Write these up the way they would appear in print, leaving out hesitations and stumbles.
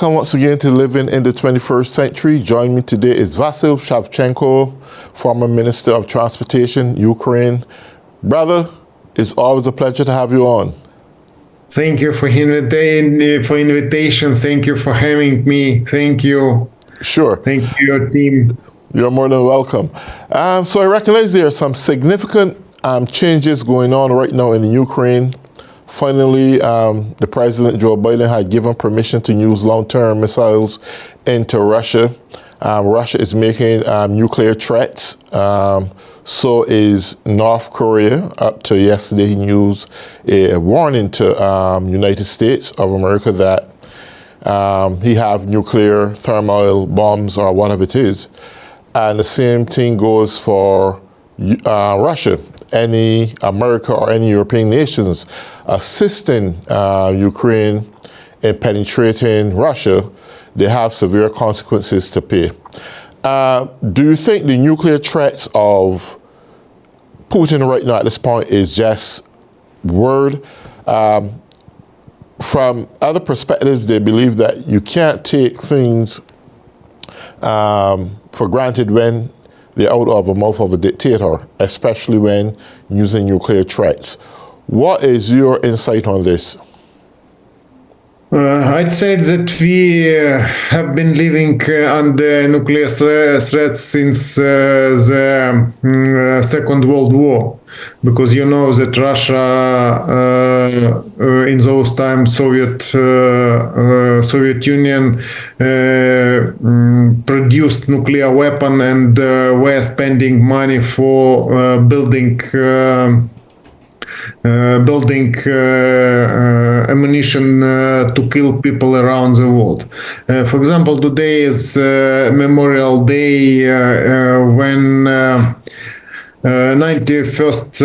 welcome once again to Living in the 21st Century. Joining me today is Vasil Shevchenko, former Minister of Transportation, Ukraine. Brother, it's always a pleasure to have you on. Thank you for invitation. Thank you for having me. Thank you. Sure. Thank you, your team. You're more than welcome. So I recognize there are some significant changes going on right now in Ukraine. Finally, the President Joe Biden had given permission to use long-term missiles into Russia. Russia is making nuclear threats. So is North Korea. Up to yesterday, he used a warning to United States of America that he have nuclear thermal bombs or whatever it is. And the same thing goes for Russia. Any America or any European nations assisting Ukraine in penetrating Russia, they have severe consequences to pay. Do you think the nuclear threats of Putin right now at this point is just word? From other perspectives, they believe that you can't take things for granted when they're out of the mouth of a dictator, especially when using nuclear threats. What is your insight on this? I'd say that we have been living under nuclear threats since the Second World War, because you know that Russia, in those times, Soviet Union produced nuclear weapon and were spending money for building ammunition to kill people around the world. For example, today is Memorial Day when 91st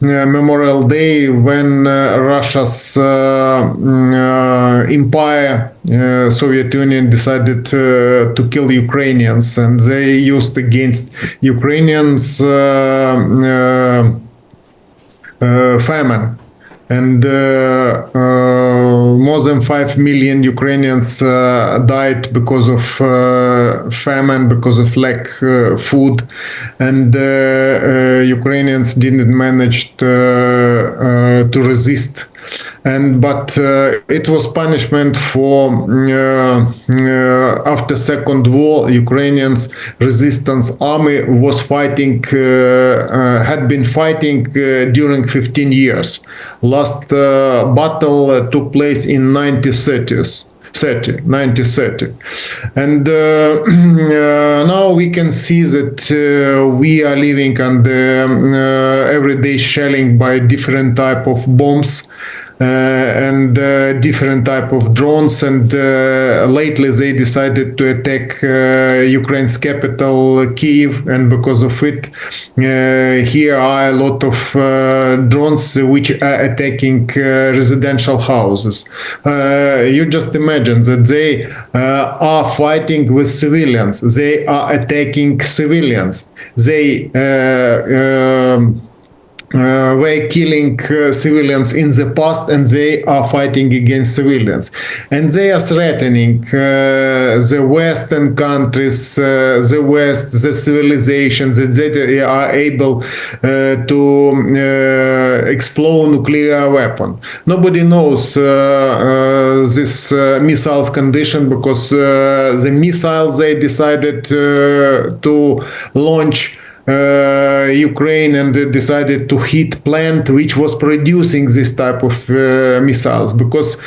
Memorial Day when Russia's empire, Soviet Union, decided to kill Ukrainians, and they used against Ukrainians famine, and more than 5 million Ukrainians died because of famine, because of lack of food, and Ukrainians didn't manage to resist. But it was punishment for after Second War, Ukrainians resistance army was fighting, had been fighting during 15 years. Last battle took place in 1930. And now we can see that we are living under everyday shelling by different type of bombs and different type of drones, and lately they decided to attack Ukraine's capital, Kiev, and because of it here are a lot of drones which are attacking residential houses. You just imagine that they are fighting with civilians, they are attacking civilians, they were killing civilians in the past, and they are fighting against civilians, and they are threatening the Western countries, the West, the civilization, that they are able to explode nuclear weapon. Nobody knows this missiles condition, because the missiles they decided to launch Ukraine, and they decided to hit plant which was producing this type of missiles, because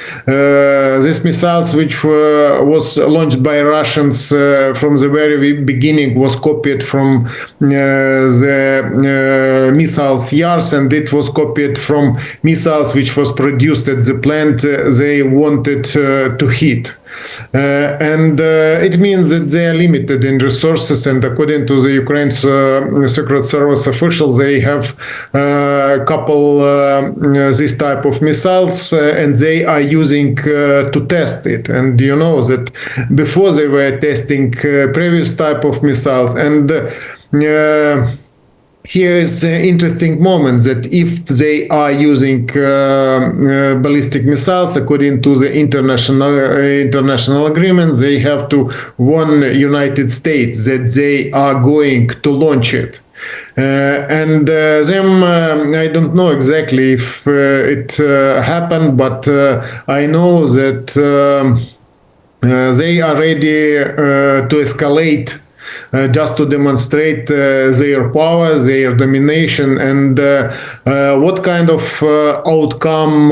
these missiles which was launched by Russians from the very beginning was copied from the missiles yards, and it was copied from missiles which was produced at the plant they wanted to hit. And it means that they are limited in resources, and according to the Ukraine's Secret Service officials, they have a couple this type of missiles, and they are using to test it. And you know that before they were testing previous type of missiles, and here is an interesting moment that if they are using ballistic missiles according to the international agreement, they have to warn United States that they are going to launch it. And them, I don't know exactly if it happened, but I know that they are ready to escalate just to demonstrate their power, their domination, and what kind of outcome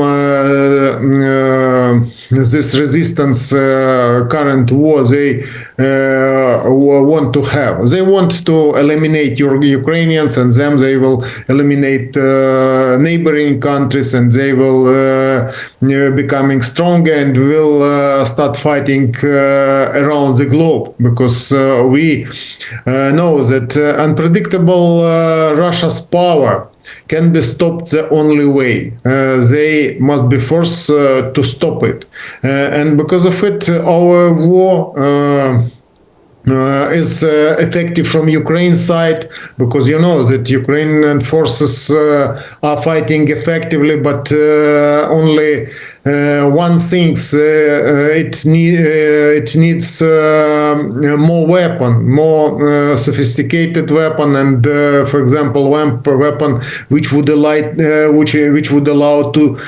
this resistance current war they want to have. They want to eliminate Ukrainians, and then they will eliminate neighboring countries, and they will becoming stronger and will start fighting around the globe, because we know that unpredictable Russia's power can be stopped the only way. They must be forced to stop it. And because of it, our war is effective from Ukraine side, because you know that Ukrainian forces are fighting effectively, but only one thinks it needs more weapon, more sophisticated weapon, and for example, weapon which would allow to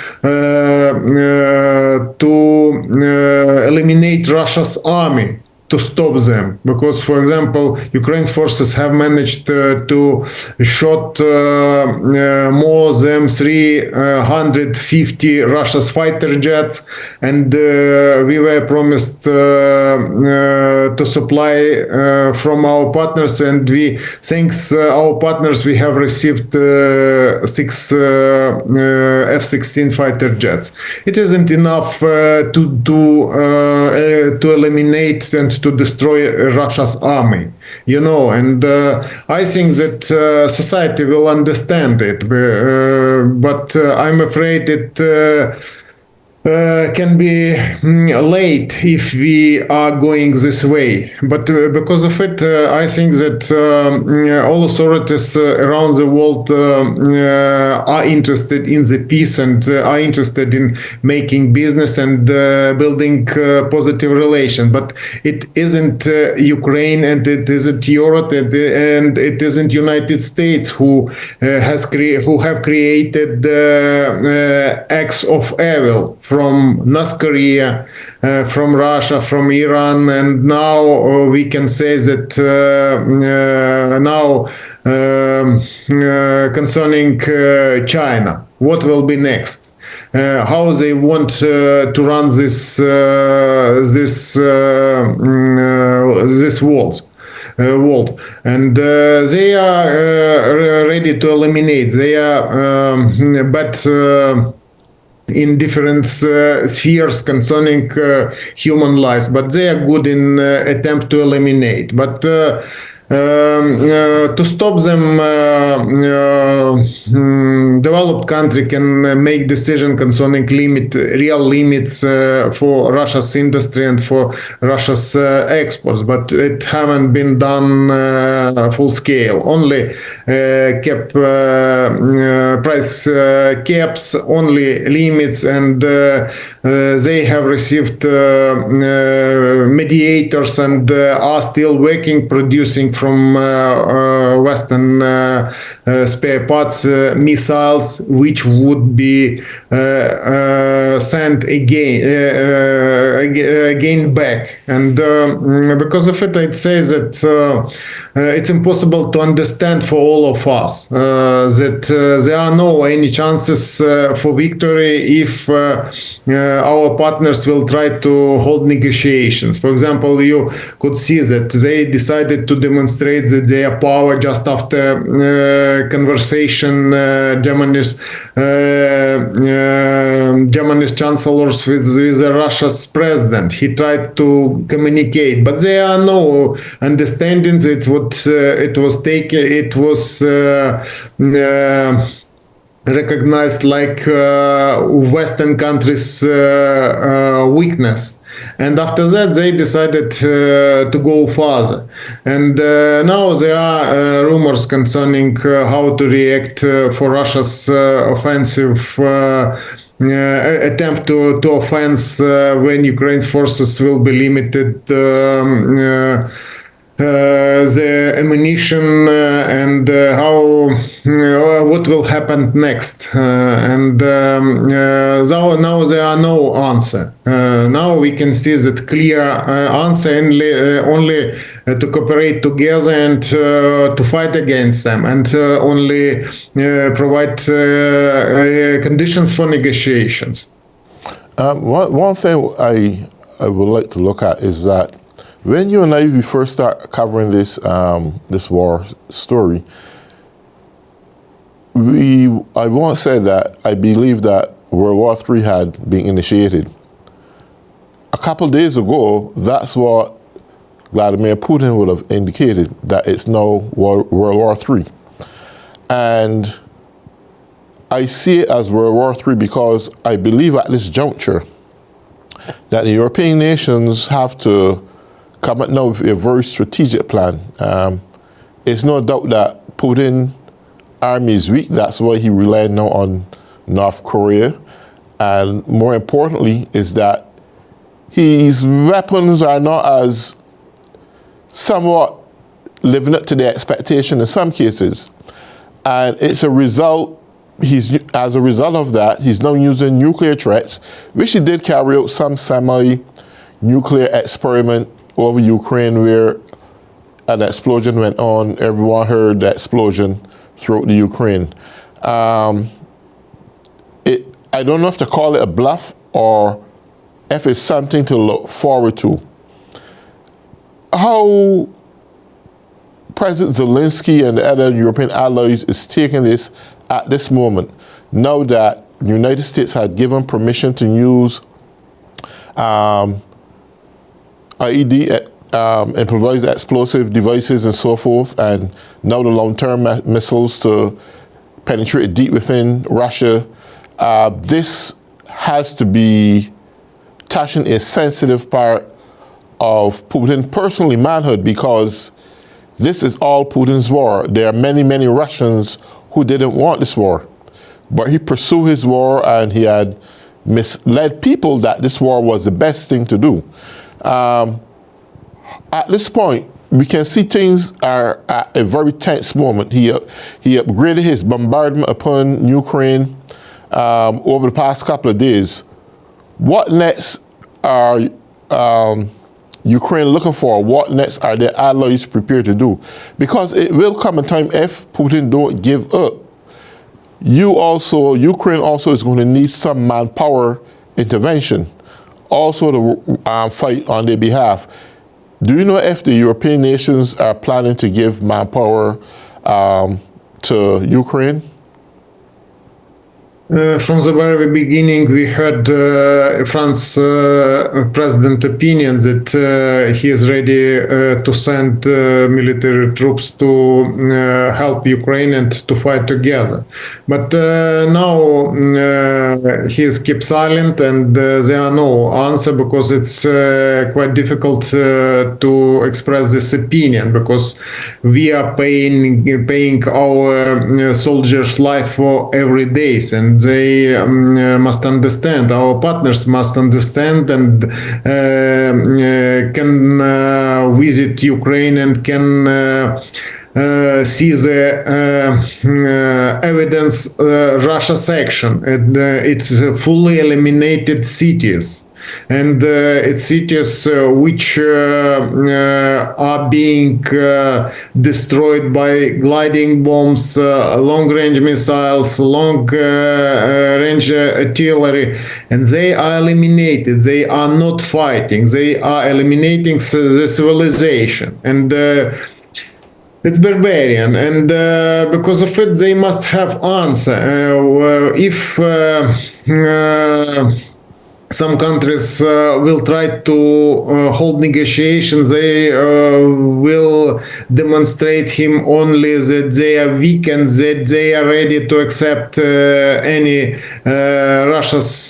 eliminate Russia's army, to stop them, because, for example, Ukraine's forces have managed to shot more than 350 Russia's fighter jets, and we were promised to supply from our partners, and we, thanks our partners, we have received 6 F-16 fighter jets. It isn't enough to eliminate and to destroy Russia's army, you know, and I think that society will understand it, but I'm afraid it can be late if we are going this way. But because of it, I think that all authorities around the world are interested in the peace, and are interested in making business and building positive relation. But it isn't Ukraine, and it isn't Europe, and it isn't United States who have created acts of evil from North Korea, from Russia, from Iran, and now we can say that now concerning China, what will be next? How they want to run this world, and they are ready to eliminate. They are, but in different spheres concerning human lives, but they are good in attempt to eliminate. But to stop them, developed country can make decision concerning real limits for Russia's industry and for Russia's exports, but it haven't been done full scale. Only kept price caps, only limits, and they have received mediators and are still working, producing from Western spare parts missiles, which would be sent again back. And because of it, I'd say that it's impossible to understand for all of us that there are no any chances for victory if our partners will try to hold negotiations. For example, you could see that they decided to demonstrate that their power just after conversation Germany's chancellors with Russia's president. He tried to communicate, but there are no understandings. It was recognized like Western countries' weakness. And after that, they decided to go further. And now there are rumors concerning how to react for Russia's offensive attempt to offense when Ukraine's forces will be limited the ammunition and how what will happen next. Now there are no answer. Now we can see that clear answer only to cooperate together and to fight against them, and only provide conditions for negotiations. One thing I would like to look at is that when you and we first start covering this this war story, I won't say that I believe that World War III had been initiated. A couple of days ago, that's what Vladimir Putin would have indicated, that it's now World War III. And I see it as World War III because I believe at this juncture that the European nations have to come up now with a very strategic plan. It's no doubt that Putin's army is weak. That's why he relied now on North Korea. And more importantly is that his weapons are not as somewhat living up to the expectation in some cases. And it's a result, as a result of that, he's now using nuclear threats, which he did carry out some semi-nuclear experiment over Ukraine where an explosion went on. Everyone heard the explosion throughout the Ukraine. I don't know if to call it a bluff or if it's something to look forward to. How President Zelensky and the other European allies is taking this at this moment, now that the United States had given permission to use IED, improvised explosive devices and so forth, and now the long-term missiles to penetrate deep within Russia. This has to be touching a sensitive part of Putin personally manhood, because this is all Putin's war. There are many, many Russians who didn't want this war, but he pursued his war and he had misled people that this war was the best thing to do. At this point, we can see things are at a very tense moment. He upgraded his bombardment upon Ukraine over the past couple of days. What next are Ukraine looking for? What next are their allies prepared to do? Because it will come a time, if Putin don't give up, Ukraine also is going to need some manpower intervention also to fight on their behalf. Do you know if the European nations are planning to give manpower to Ukraine? From the very beginning, we heard France president opinion that he is ready to send military troops to help Ukraine and to fight together. But now he has kept silent, and there are no answer, because it's quite difficult to express this opinion, because we are paying our soldiers' life for every day, and they must understand, our partners must understand, and can visit Ukraine and can see the evidence Russia's action. It's fully eliminated cities. And it's cities which are being destroyed by gliding bombs, long-range missiles, long-range artillery, and they are eliminated. They are not fighting. They are eliminating the civilization. And it's barbarian, and because of it, they must have answer. If some countries will try to hold negotiations. They will demonstrate him only that they are weak and that they are ready to accept any Russia's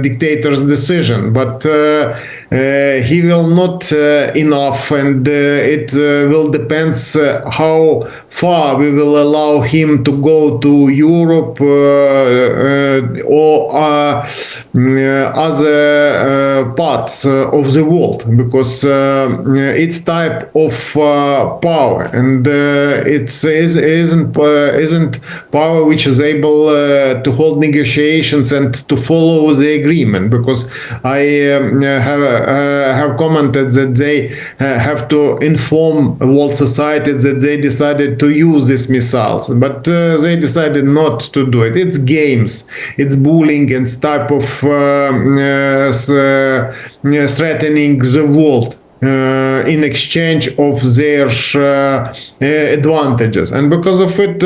dictator's decision. But he will not enough, and it will depends how far we will allow him to go to Europe or other parts of the world, because it's type of power, and isn't power which is able to hold negotiations and to follow the agreement. Because I have commented that they have to inform world society that they decided to use these missiles, but they decided not to do it. It's games, it's bullying, and type of threatening the world in exchange of their advantages. And because of it,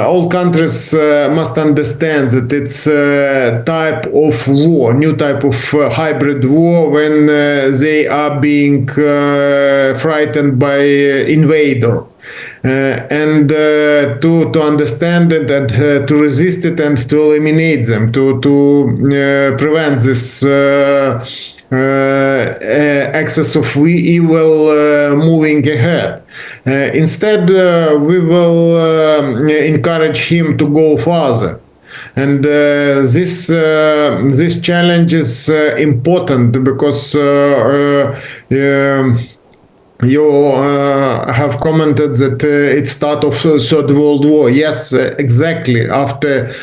all countries must understand that it's a type of war, new type of hybrid war, when they are being frightened by invader. And to understand it, and to resist it, and to eliminate them, to prevent this excess of evil moving ahead. Instead, we will encourage him to go further. And this challenge is important, because you have commented that it's start of Third World War. Yes, exactly. After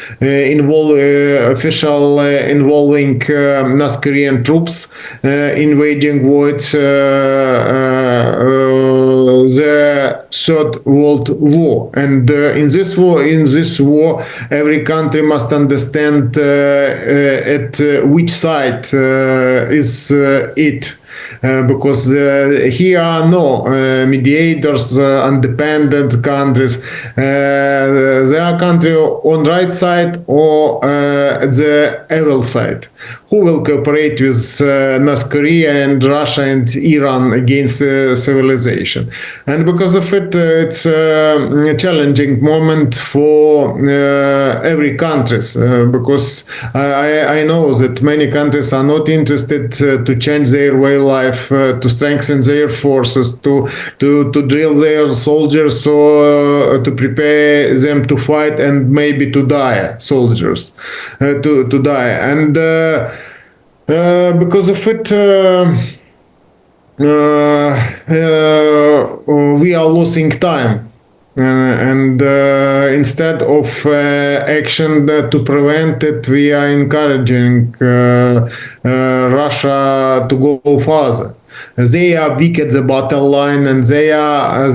official involving North Korean troops invading war, the Third World War. And in this war, every country must understand at which side is it. Because here are no mediators, independent countries. They are country on right side or at the evil side. Who will cooperate with North Korea and Russia and Iran against civilization? And because of it, it's a challenging moment for every country, because I know that many countries are not interested to change their way of life, to strengthen their forces, to drill their soldiers, or to prepare them to fight and maybe to die, soldiers to die. And because of it, we are losing time. And instead of action to prevent it, we are encouraging Russia to go further. They are weak at the battle line, and they have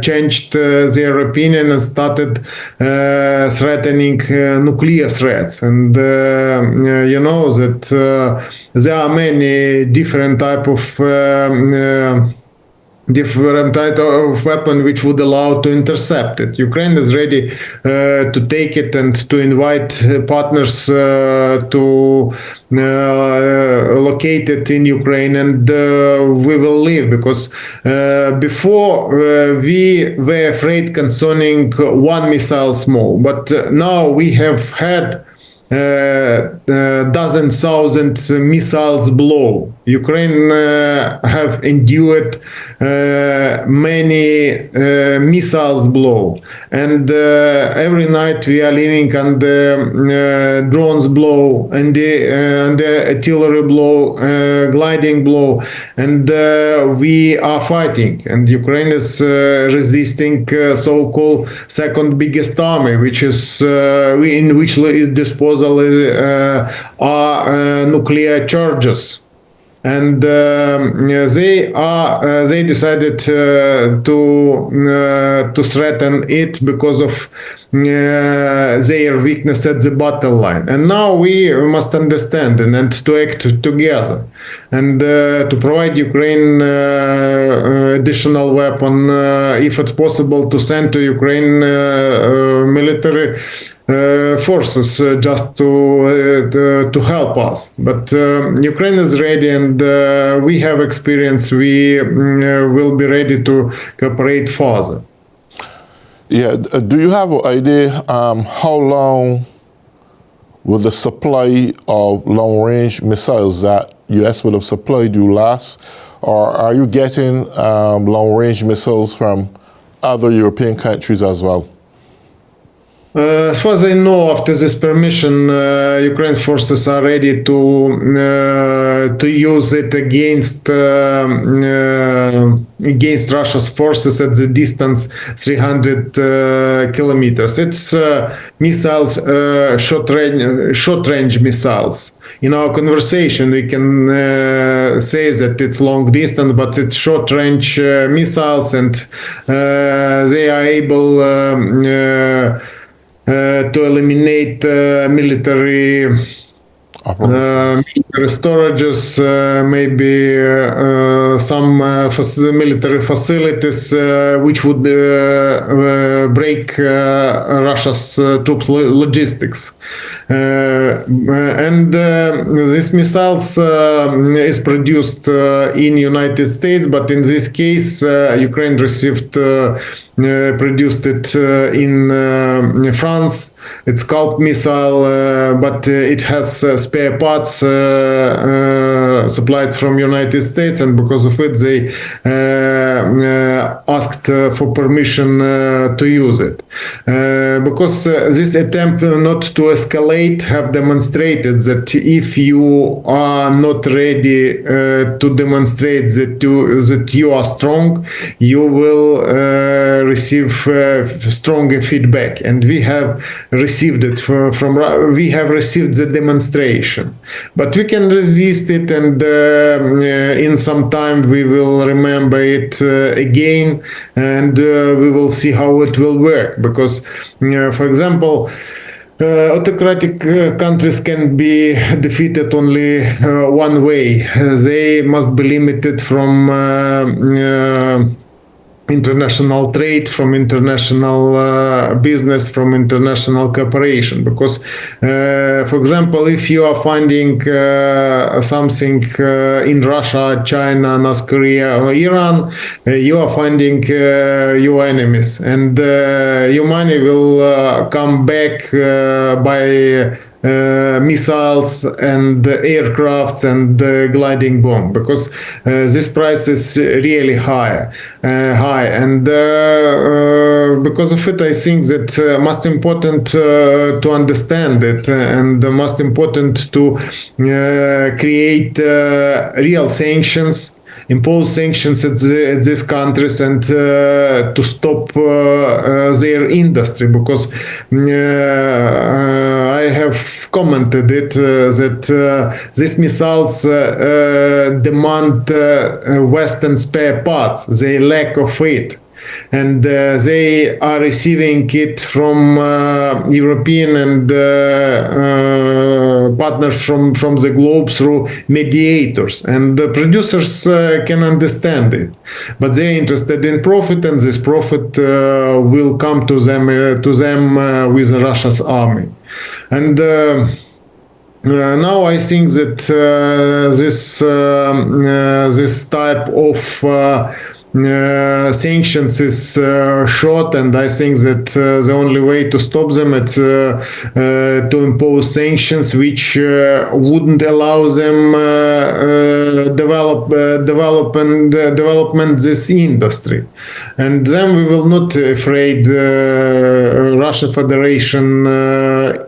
changed their opinion and started threatening nuclear threats. And you know that there are many different type of weapon which would allow to intercept it. Ukraine is ready to take it and to invite partners to locate it in Ukraine, and we will leave, because before we were afraid concerning one missile small, but now we have had dozen thousand missiles blow. Ukraine have endured many missiles blow, and every night we are living under drones blow, and the artillery blow, gliding blow, and we are fighting. And Ukraine is resisting so-called second biggest army, which is in which is disposal are nuclear charges. and they decided to threaten it because of their weakness at the battle line. And now we must understand and to act together and to provide Ukraine additional weapon, if it's possible, to send to Ukraine military forces just to help us. But Ukraine is ready, and we have experience. We will be ready to cooperate further. Yeah, do you have an idea how long will the supply of long-range missiles that U.S. will have supplied you last? Or are you getting long-range missiles from other European countries as well? As far as I know, after this permission, Ukraine forces are ready to use it against Russia's forces at the distance 300 kilometers. It's missiles, short-range missiles. In our conversation, we can say that it's long distance, but it's short-range missiles, and they are able to eliminate military storages, maybe some military facilities which would break Russia's troop logistics. And these missiles is produced in United States, but in this case, Ukraine received produced it in France. It's called missile, but it has spare parts supplied from United States, and because of it, they asked for permission to use it. Because this attempt not to escalate have demonstrated that if you are not ready to demonstrate that you are strong, you will receive stronger feedback, and we have received it we have received the demonstration, but we can resist it, and in some time we will remember it again, and we will see how it will work, because for example, autocratic countries can be defeated only one way. They must be limited from international trade, from international business, from international cooperation. Because, for example, if you are finding something in Russia, China, North Korea, or Iran, you are finding your enemies, and your money will come back by missiles and aircrafts and gliding bomb, because this price is really high, and because of it, I think that most important to understand it, and most important to create real sanctions, impose sanctions at these countries, and to stop their industry, because I have commented it that these missiles demand Western spare parts, they lack of it, and they are receiving it from European and partners from the globe through mediators, and the producers can understand it, but they're interested in profit, and this profit will come to them with Russia's army. And now I think that this type of sanctions is short, and I think that the only way to stop them is to impose sanctions which wouldn't allow them development this industry, and then we will not afraid Russian Federation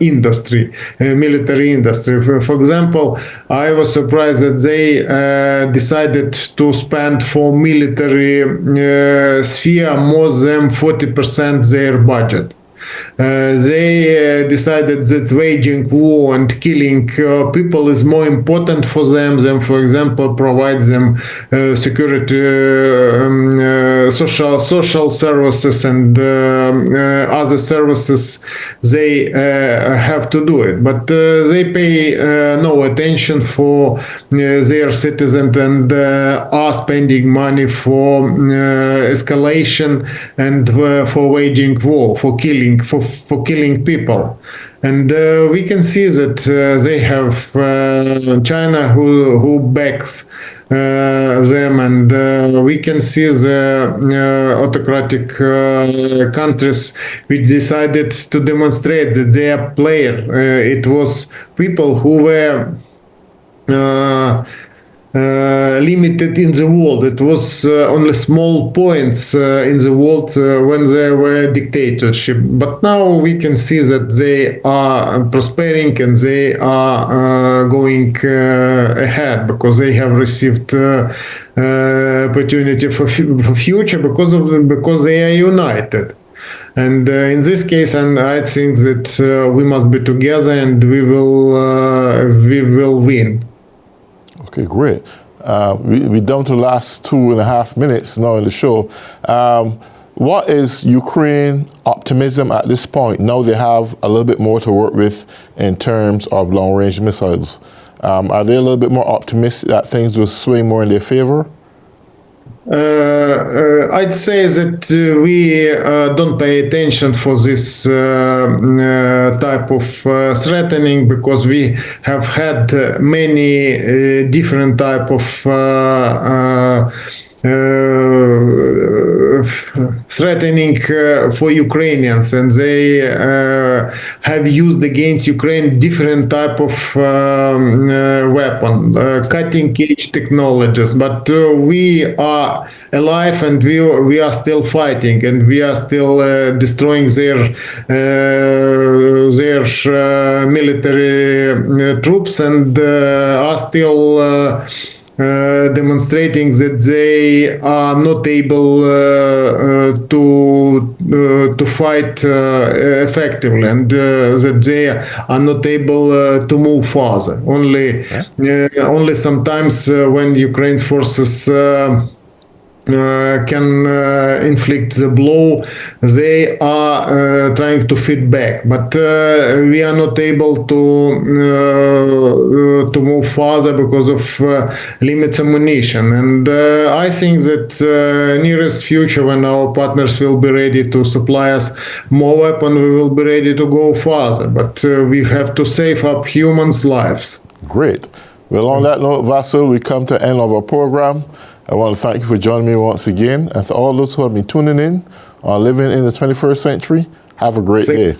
industry, military industry. For example, I was surprised that they decided to spend for military sphere more than 40% their budget. They decided that waging war and killing people is more important for them than, for example, provide them security, social services and other services. They have to do it, but they pay no attention for their citizens and are spending money for escalation and for waging war, for killing people. And we can see that they have China who backs them, and we can see the autocratic countries which decided to demonstrate that they are player. It was people who were limited in the world. It was only small points in the world when there were dictatorship. But now we can see that they are prospering and they are going ahead because they have received opportunity for future because they are united. And in this case, and I think that we must be together and we will win. Okay, great. We're down to the last 2.5 minutes now in the show. What is Ukraine optimism at this point? Now they have a little bit more to work with in terms of long-range missiles. Are they a little bit more optimistic that things will swing more in their favor? I'd say that we don't pay attention for this type of threatening because we have had many different type of threatening for Ukrainians, and they have used against Ukraine different type of weapon, cutting-edge technologies. But we are alive, and we are still fighting, and we are still destroying their military troops, and are still demonstrating that they are not able to fight effectively, and that they are not able to move further. Only sometimes when Ukraine's forces can inflict the blow, they are trying to fight back, but we are not able to move further because of limits ammunition. And I think that nearest future, when our partners will be ready to supply us more weapons, we will be ready to go further. But we have to save up humans' lives. Great. Well, on that note, Vasil, we come to the end of our program. I want to thank you for joining me once again. And to all those who have been tuning in on Living in the 21st Century, have a great day.